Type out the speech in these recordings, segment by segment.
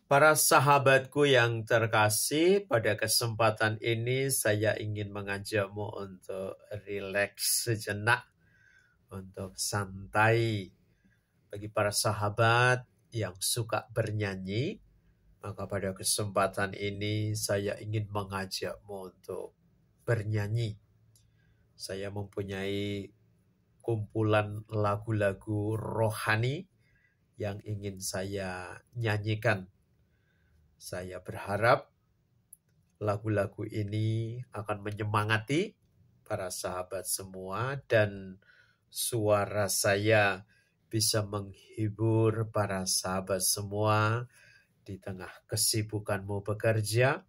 Para sahabatku yang terkasih, pada kesempatan ini saya ingin mengajakmu untuk rileks sejenak, untuk santai. Bagi para sahabat yang suka bernyanyi, maka pada kesempatan ini saya ingin mengajakmu untuk bernyanyi. Saya mempunyai kumpulan lagu-lagu rohani yang ingin saya nyanyikan. Saya berharap lagu-lagu ini akan menyemangati para sahabat semua dan suara saya bisa menghibur para sahabat semua di tengah kesibukanmu bekerja,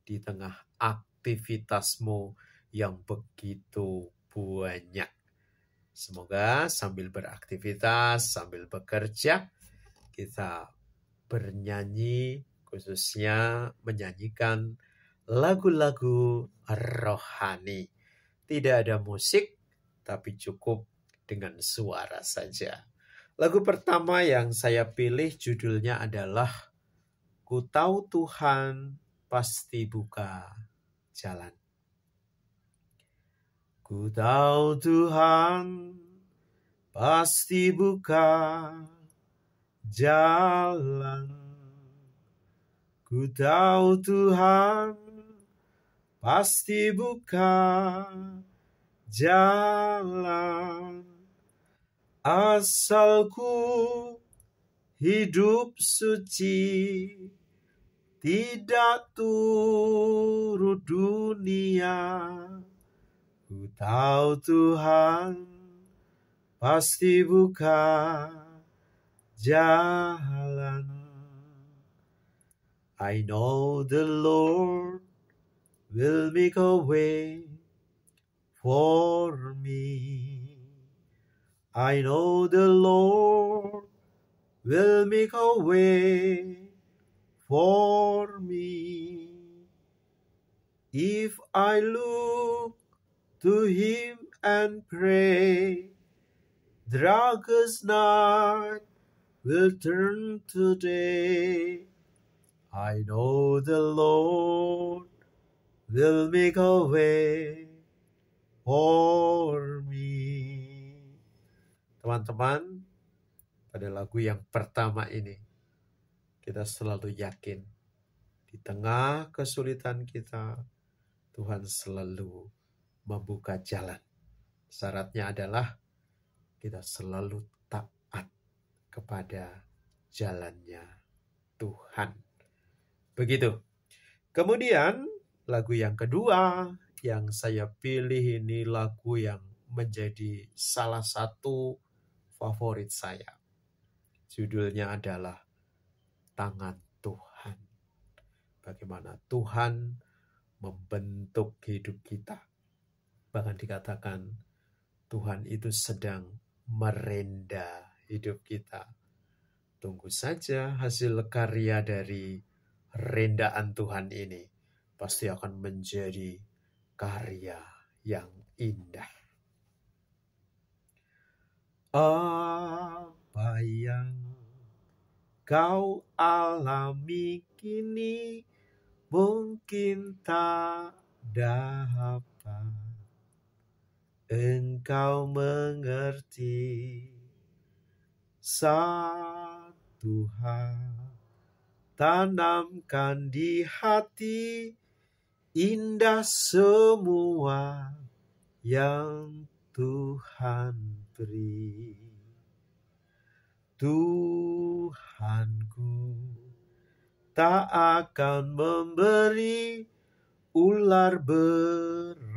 di tengah aktivitasmu yang begitu banyak. Semoga sambil beraktivitas, sambil bekerja, kita bernyanyi, khususnya menyanyikan lagu-lagu rohani. Tidak ada musik, tapi cukup dengan suara saja. Lagu pertama yang saya pilih judulnya adalah Ku Tahu Tuhan Pasti Buka Jalan. Ku tahu Tuhan pasti buka jalan. Ku tahu Tuhan pasti buka jalan. Asalku hidup suci, tidak turut dunia. Ku tahu Tuhan pasti buka jalan. I know the Lord will make a way for me. I know the Lord will make a way for me. If I look to Him and pray, darkest night will turn to day. I know the Lord will make a way for me. Teman-teman, pada lagu yang pertama ini, kita selalu yakin di tengah kesulitan kita, Tuhan selalu membuka jalan. Syaratnya adalah kita selalu taat kepada jalannya Tuhan. Begitu. Kemudian lagu yang kedua yang saya pilih ini lagu yang menjadi salah satu favorit saya. Judulnya adalah Tangan Tuhan. Bagaimana Tuhan membentuk hidup kita. Bahkan dikatakan Tuhan itu sedang merenda hidup kita. Tunggu saja hasil karya dari rendaan Tuhan ini. Pasti akan menjadi karya yang indah. Apa yang kau alami kini mungkin tak dapat engkau mengerti. Satu hal tanamkan di hati, indah semua yang Tuhan beri. Tuhanku tak akan memberi ular beracun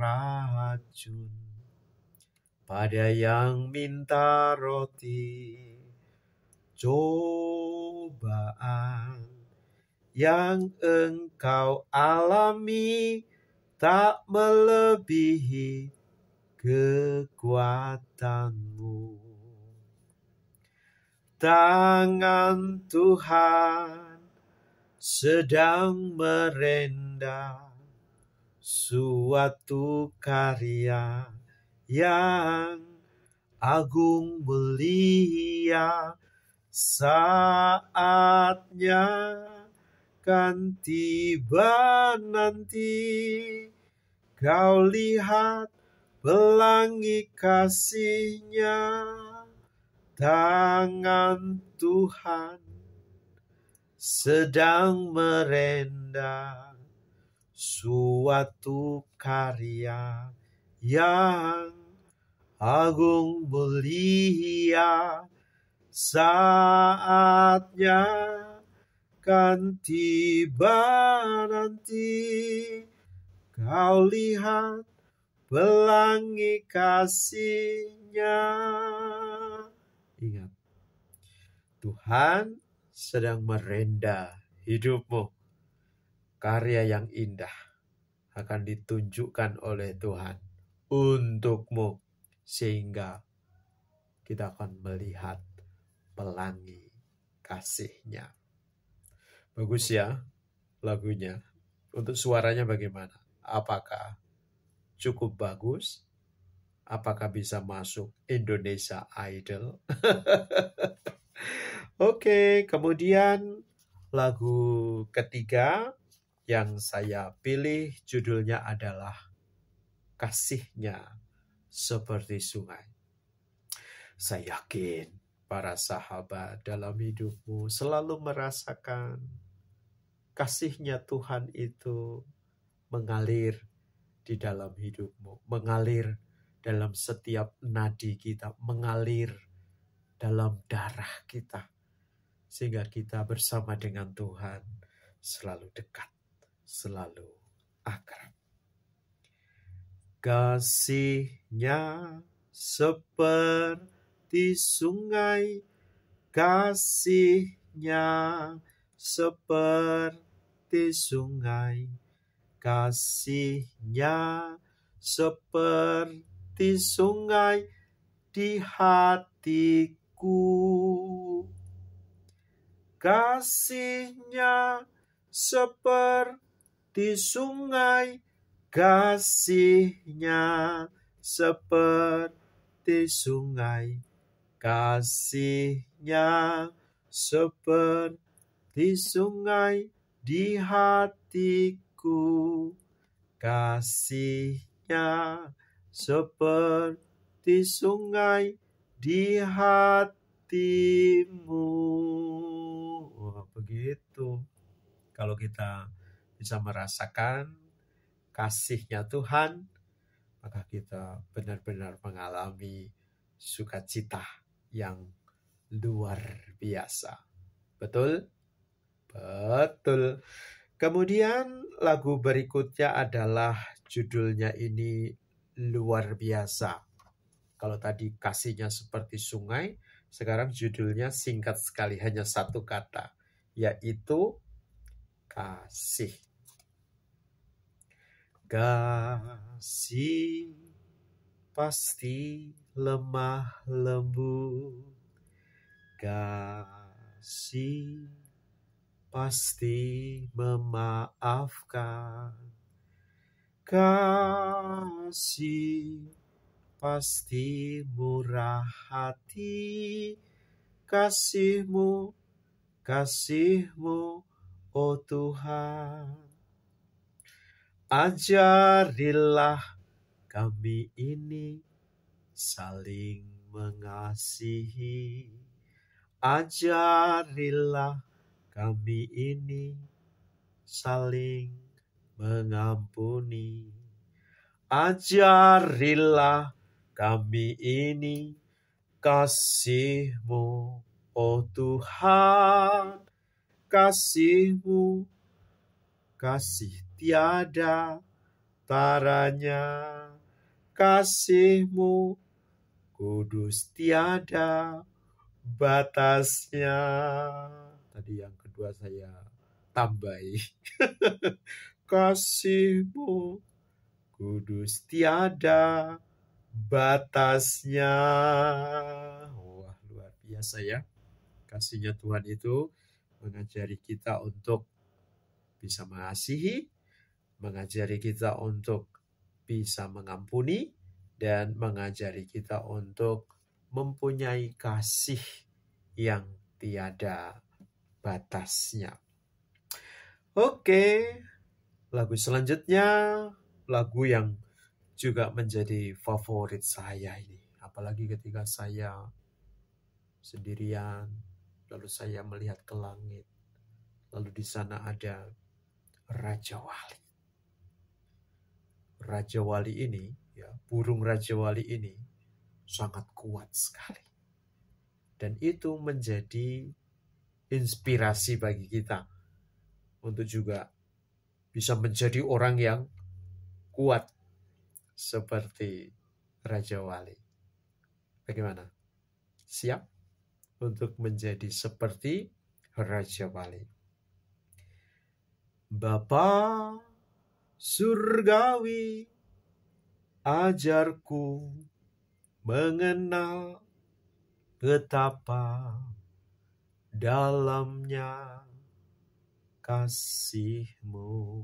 pada yang minta roti. Cobaan yang engkau alami tak melebihi kekuatanmu. Tangan Tuhan sedang merenda suatu karya yang agung mulia. Saatnya kan tiba nanti. Kau lihat pelangi kasih-Nya, tangan Tuhan sedang merendam suatu karya yang agung mulia. Saatnya kan tiba nanti, kau lihat pelangi kasih-Nya. Ingat, Tuhan sedang merenda hidupmu. Karya yang indah akan ditunjukkan oleh Tuhan untukmu, sehingga kita akan melihat pelangi kasih-Nya. Bagus ya lagunya. Untuk suaranya bagaimana? Apakah cukup bagus? Apakah bisa masuk Indonesia Idol? Oke, kemudian lagu ketiga yang saya pilih judulnya adalah Kasih-Nya Seperti Sungai. Saya yakin para sahabat dalam hidupmu selalu merasakan kasih-Nya Tuhan itu mengalir di dalam hidupmu, mengalir dalam setiap nadi kita, mengalir dalam darah kita, sehingga kita bersama dengan Tuhan selalu dekat, selalu akrab. Kasih-Nya seperti sungai, kasih-Nya seperti sungai, kasih-Nya seperti sungai di hatiku. Kasih-Nya seperti sungai, kasih-Nya seperti sungai, kasih-Nya seperti sungai di hatiku. Kasih-Nya seperti sungai di hatimu. Wah, begitu. Kalau kita bisa merasakan kasih-Nya Tuhan, maka kita benar-benar mengalami sukacita yang luar biasa. Betul? Betul. Kemudian lagu berikutnya adalah judulnya ini luar biasa. Kalau tadi kasih-Nya seperti sungai, sekarang judulnya singkat sekali, hanya satu kata, yaitu kasih. Kasih pasti lemah lembut, kasih pasti memaafkan, kasih pasti murah hati, kasih-Mu, kasih-Mu, oh Tuhan. Ajarilah kami ini saling mengasihi, ajarilah kami ini saling mengampuni, ajarilah kami ini kasih-Mu, oh Tuhan, kasih-Mu, kasih tiada taranya, kasih-Mu kudus tiada batasnya. Tadi yang kedua saya tambahi. Kasih-Mu kudus tiada batasnya. Wah, luar biasa ya. Kasih-Nya Tuhan itu mengajari kita untuk bisa mengasihi, mengajari kita untuk bisa mengampuni, dan mengajari kita untuk mempunyai kasih yang tiada batasnya. Oke, lagu selanjutnya, lagu yang juga menjadi favorit saya ini. Apalagi ketika saya sendirian, lalu saya melihat ke langit, lalu di sana ada Raja Wali. Raja Wali ini, ya, burung Raja Wali ini sangat kuat sekali. Dan itu menjadi inspirasi bagi kita untuk juga bisa menjadi orang yang kuat seperti Raja Wali. Bagaimana? Siap untuk menjadi seperti Raja Wali? Bapa surgawi, ajarku mengenal betapa dalamnya kasih-Mu.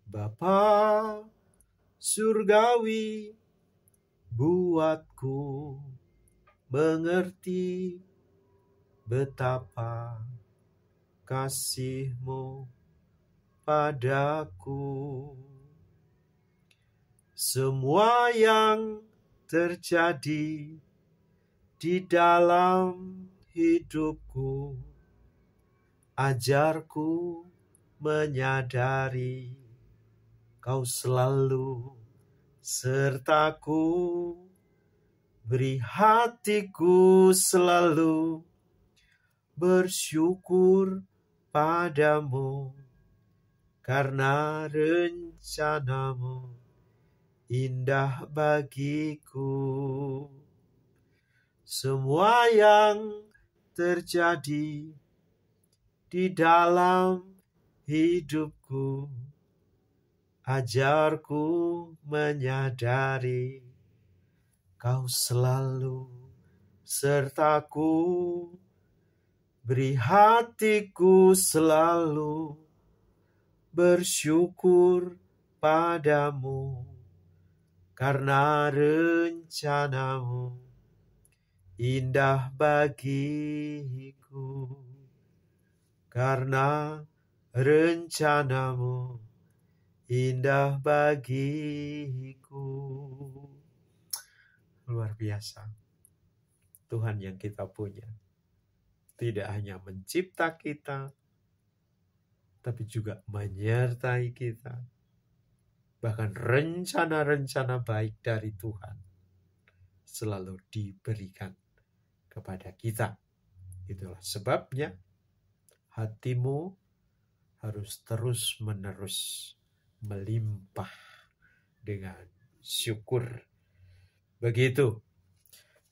Bapa surgawi, buatku mengerti betapa kasih-Mu padaku. Semua yang terjadi di dalam hidupku, ajarku menyadari Kau selalu sertaku, beri hatiku selalu bersyukur padamu, karena rencana-Mu indah bagiku. Semua yang terjadi di dalam hidupku, ajarku menyadari Kau selalu sertaku, beri hatiku selalu bersyukur padamu, karena rencana-Mu indah bagiku. Karena rencana-Mu indah bagiku. Luar biasa. Tuhan yang kita punya tidak hanya mencipta kita, tapi juga menyertai kita. Bahkan rencana-rencana baik dari Tuhan selalu diberikan kepada kita. Itulah sebabnya hatimu harus terus-menerus melimpah dengan syukur. Begitu.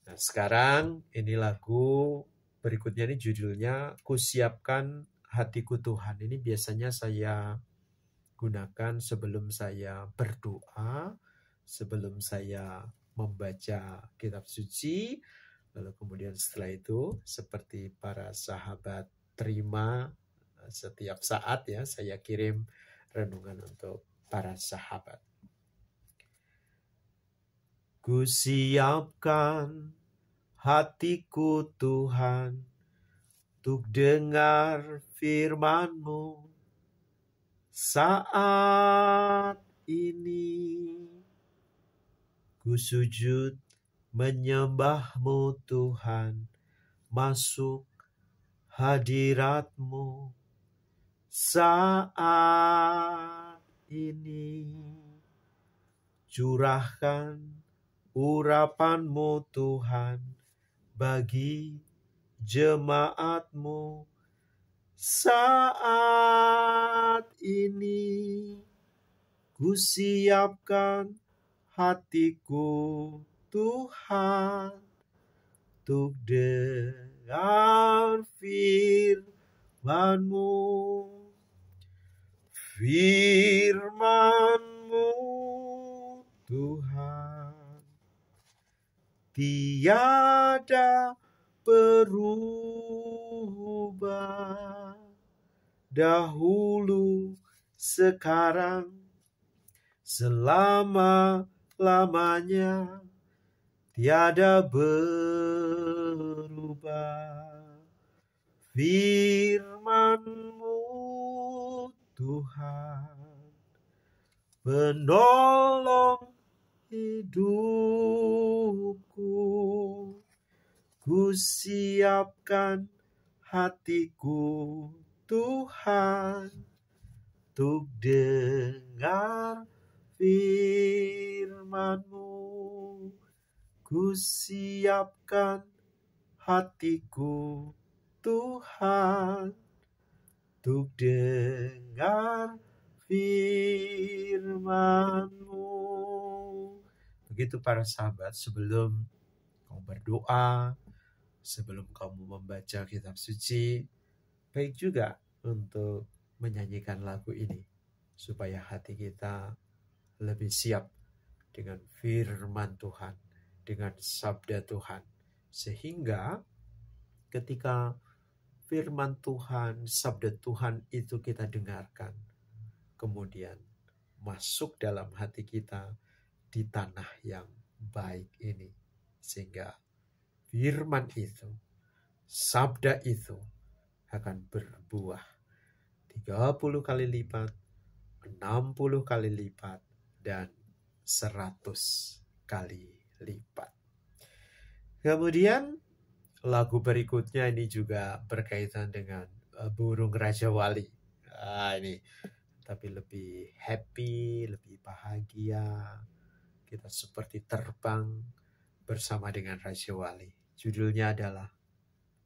Nah, sekarang ini lagu berikutnya, ini judulnya Kusiapkan Hatiku Tuhan. Ini biasanya saya gunakan sebelum saya berdoa, sebelum saya membaca kitab suci, lalu kemudian setelah itu seperti para sahabat terima setiap saat, ya, saya kirim renungan untuk para sahabat. Kusiapkan hatiku Tuhan, untuk dengar firman-Mu saat ini. Ku sujud menyembah-Mu Tuhan, masuk hadirat-Mu saat ini. Curahkan urapan-Mu Tuhan bagi jemaat-Mu saat ini. Ku siapkan hatiku Tuhan, untuk dengar firman-Mu. Firman-Mu Tuhan tiada berubah, dahulu, sekarang, selama-lamanya, tiada berubah. Firman-Mu Tuhan, penolong hidupku. Ku siapkan hatiku, Tuhan, untuk dengar firman-Mu. Ku siapkan hatiku, Tuhan, untuk dengar firman-Mu. Begitu para sahabat, sebelum kamu berdoa, sebelum kamu membaca kitab suci, baik juga untuk menyanyikan lagu ini, supaya hati kita lebih siap dengan firman Tuhan, dengan sabda Tuhan. Sehingga ketika firman Tuhan, sabda Tuhan itu kita dengarkan, kemudian masuk dalam hati kita di tanah yang baik ini. Sehingga firman itu, sabda itu akan berbuah 30 kali lipat, 60 kali lipat, dan 100 kali lipat. Kemudian lagu berikutnya ini juga berkaitan dengan burung Raja Wali. Ini tapi lebih happy, lebih bahagia. Kita seperti terbang bersama dengan Raja Wali. Judulnya adalah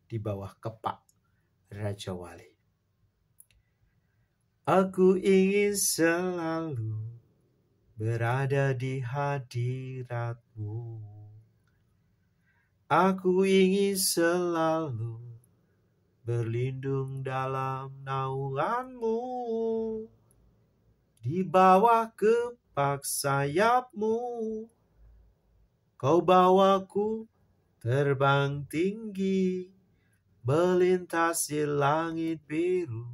Di Bawah Kepak Raja Wali. Aku ingin selalu berada di hadirat-Mu. Aku ingin selalu berlindung dalam naungan-Mu. Di bawah kepak sayap-Mu, Kau bawaku terbang tinggi, melintasi langit biru,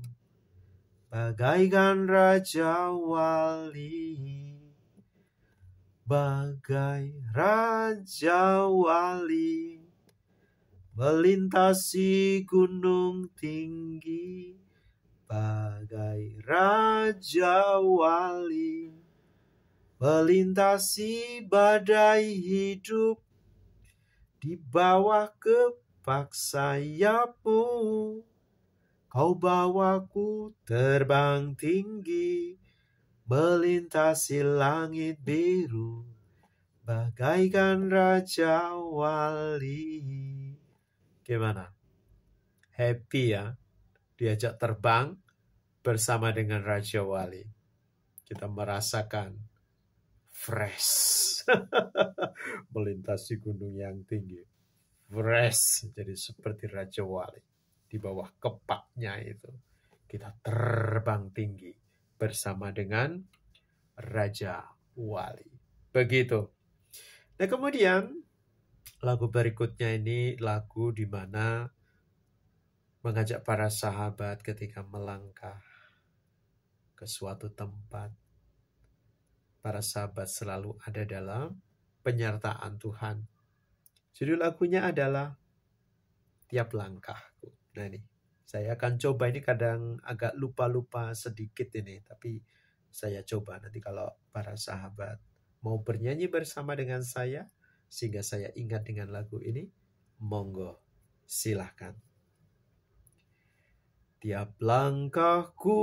bagaikan Raja Wali. Bagai Raja Wali, melintasi gunung tinggi, bagai Raja Wali, melintasi badai hidup. Di bawah kepak sayap-Mu, Kau bawaku terbang tinggi, melintasi langit biru, bagaikan Raja Wali. Gimana? Happy ya? Diajak terbang bersama dengan Raja Wali. Kita merasakan fresh. Melintasi gunung yang tinggi. Fresh. Jadi seperti Raja Wali. Di bawah kepaknya itu. Kita terbang tinggi bersama dengan Raja Wali. Begitu. Nah kemudian lagu berikutnya ini lagu di mana mengajak para sahabat ketika melangkah ke suatu tempat. Para sahabat selalu ada dalam penyertaan Tuhan. Judul lagunya adalah Tiap Langkahku. Nah ini, saya akan coba, ini kadang agak lupa-lupa sedikit ini, tapi saya coba nanti kalau para sahabat mau bernyanyi bersama dengan saya, sehingga saya ingat dengan lagu ini, monggo silahkan. Tiap langkahku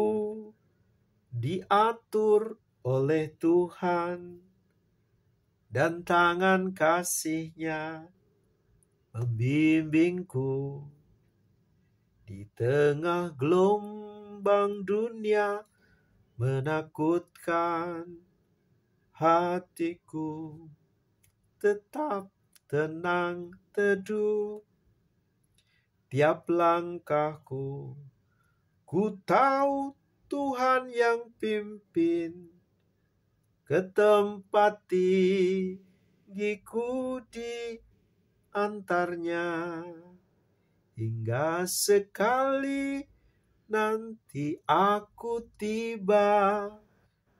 diatur oleh Tuhan, dan tangan kasih-Nya membimbingku. Di tengah gelombang dunia menakutkan, hatiku tetap tenang teduh. Tiap langkahku, ku tahu Tuhan yang pimpin, ke tempat tinggiku di antarnya. Hingga sekali nanti aku tiba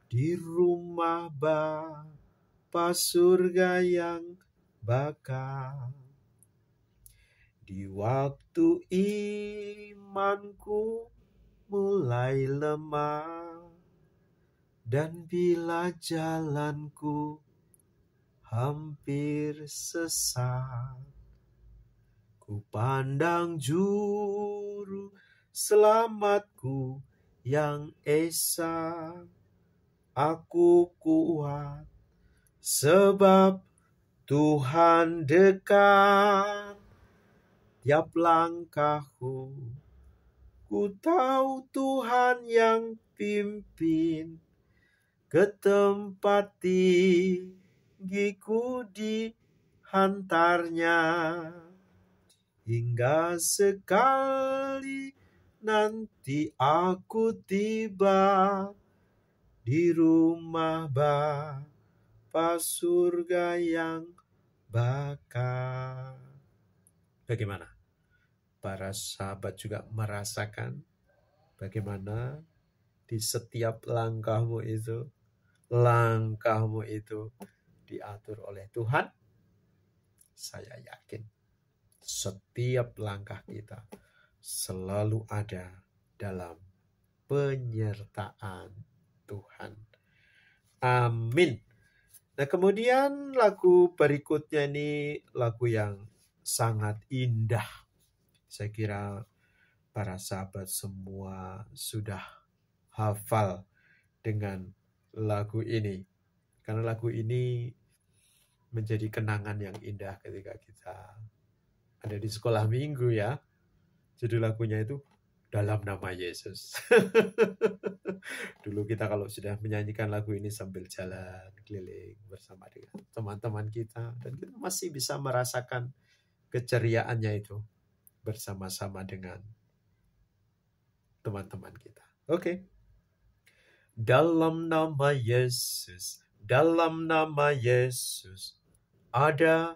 di rumah Bapa surga yang bakal. Di waktu imanku mulai lemah, Dan bila jalanku hampir sesat, ku pandang juru selamatku yang esa. Aku kuat sebab Tuhan dekat. Tiap langkahku, ku tahu Tuhan yang pimpin. Ke tempat tinggiku dihantarnya. Hingga sekali nanti aku tiba di rumah Bapa surga yang bakal. Bagaimana? Para sahabat juga merasakan bagaimana di setiap langkahmu itu diatur oleh Tuhan. Saya yakin setiap langkah kita selalu ada dalam penyertaan Tuhan. Amin. Nah, kemudian lagu berikutnya ini lagu yang sangat indah. Saya kira para sahabat semua sudah hafal dengan lagu ini. Karena lagu ini menjadi kenangan yang indah ketika kita ada di sekolah minggu ya. Judul lagunya itu Dalam Nama Yesus. Dulu kita kalau sudah menyanyikan lagu ini sambil jalan keliling bersama dengan teman-teman kita. Dan kita masih bisa merasakan keceriaannya itu bersama-sama dengan teman-teman kita. Oke. Dalam nama Yesus, dalam nama Yesus, ada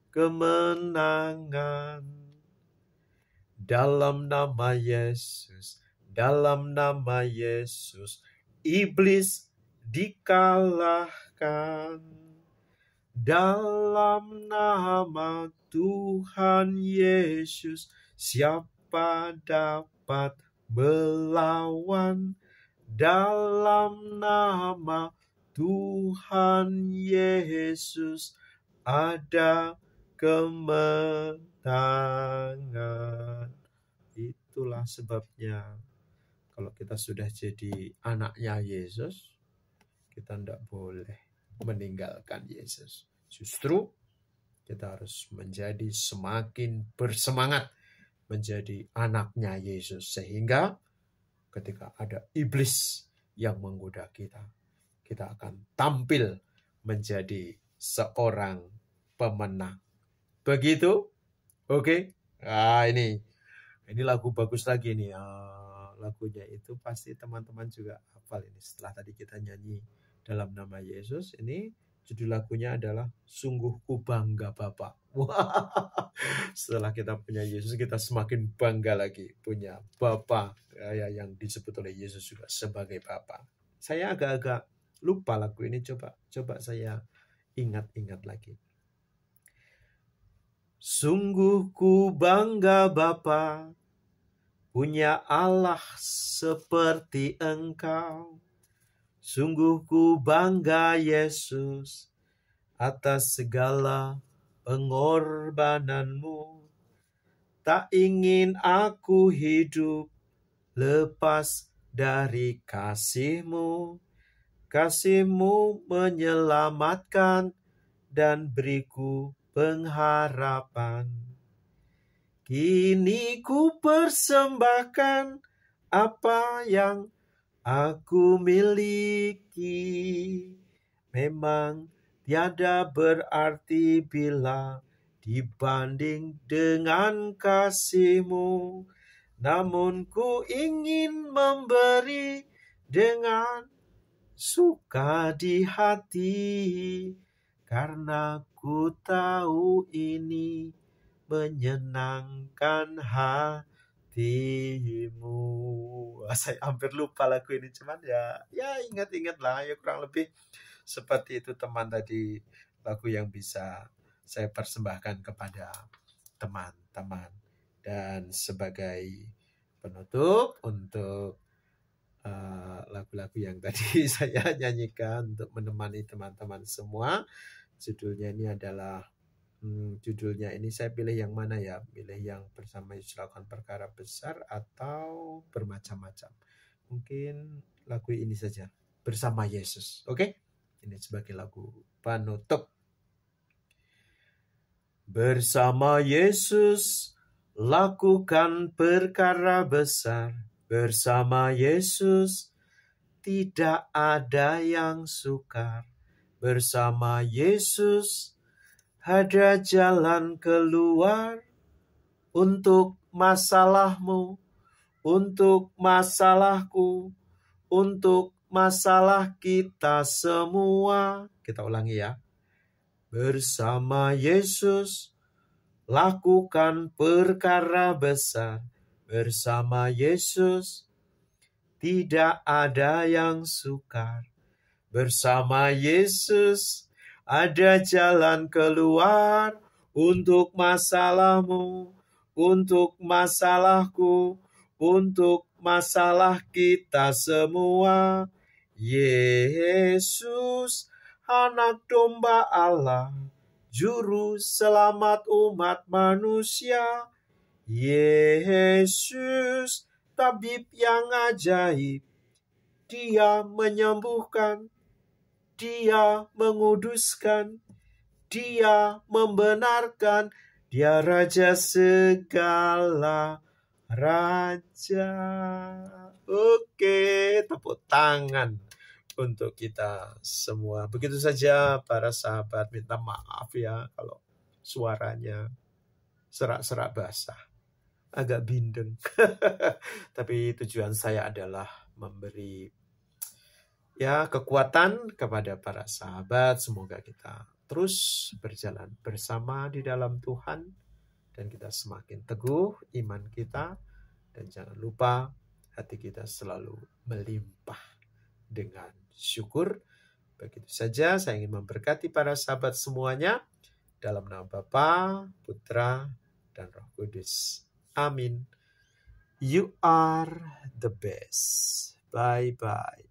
kemenangan. Dalam nama Yesus, dalam nama Yesus, iblis dikalahkan. Dalam nama Tuhan Yesus, siapa dapat melawan? Dalam nama Tuhan Yesus ada kemenangan. Itulah sebabnya kalau kita sudah jadi anaknya Yesus, kita tidak boleh meninggalkan Yesus. Justru kita harus menjadi semakin bersemangat menjadi anaknya Yesus. Sehingga ketika ada iblis yang menggoda kita, kita akan tampil menjadi seorang pemenang. Begitu? Oke? Nah, ini lagu bagus lagi nih. Lagunya itu pasti teman-teman juga hafal ini. Setelah tadi kita nyanyi Dalam Nama Yesus, ini judul lagunya adalah Sungguh Ku Bangga Bapa. Wah, setelah kita punya Yesus, kita semakin bangga lagi punya Bapa yang disebut oleh Yesus juga sebagai Bapa. Saya agak-agak lupa lagu ini, coba saya ingat-ingat lagi. Sungguh ku bangga Bapa, punya Allah seperti Engkau. Sungguh ku bangga Yesus atas segala pengorbananmu. Tak ingin aku hidup lepas dari kasih-Mu. Kasih-Mu menyelamatkan dan beriku pengharapan. Kini ku persembahkan apa yang aku miliki. Memang tiada berarti bila dibanding dengan kasih-Mu. Namun ku ingin memberi dengan suka di hati, karena ku tahu ini menyenangkan hatimu. Saya hampir lupa lagu ini, cuman ya ingat-ingat lah, ya kurang lebih seperti itu teman tadi, lagu yang bisa saya persembahkan kepada teman-teman. Dan sebagai penutup untuk lagu lagu-lagu yang tadi saya nyanyikan untuk menemani teman-teman semua. Judulnya ini adalah judulnya ini saya pilih yang mana ya? Pilih yang Bersama Yesus Lakukan Perkara Besar atau Bermacam-macam. Mungkin lagu ini saja, Bersama Yesus. Oke? Ini sebagai lagu penutup. Bersama Yesus lakukan perkara besar. Bersama Yesus tidak ada yang sukar. Bersama Yesus ada jalan keluar untuk masalahmu, untuk masalahku, untuk masalah kita semua. Kita ulangi ya. Bersama Yesus lakukan perkara besar. Bersama Yesus tidak ada yang sukar. Bersama Yesus ada jalan keluar untuk masalahmu, untuk masalahku, untuk masalah kita semua. Yesus, Anak Domba Allah, Juru Selamat umat manusia. Yesus, Tabib yang ajaib, Dia menyembuhkan, Dia menguduskan, Dia membenarkan, Dia Raja segala raja. Oke, tepuk tangan untuk kita semua. Begitu saja para sahabat, minta maaf ya kalau suaranya serak-serak basah, agak bindeng. Tapi tujuan saya adalah memberi kekuatan kepada para sahabat. Semoga kita terus berjalan bersama di dalam Tuhan dan kita semakin teguh iman kita, dan jangan lupa hati kita selalu melimpah dengan syukur. Begitu saja saya ingin memberkati para sahabat semuanya dalam nama Bapa, Putra, dan Roh Kudus. Amin. You are the best. Bye-bye.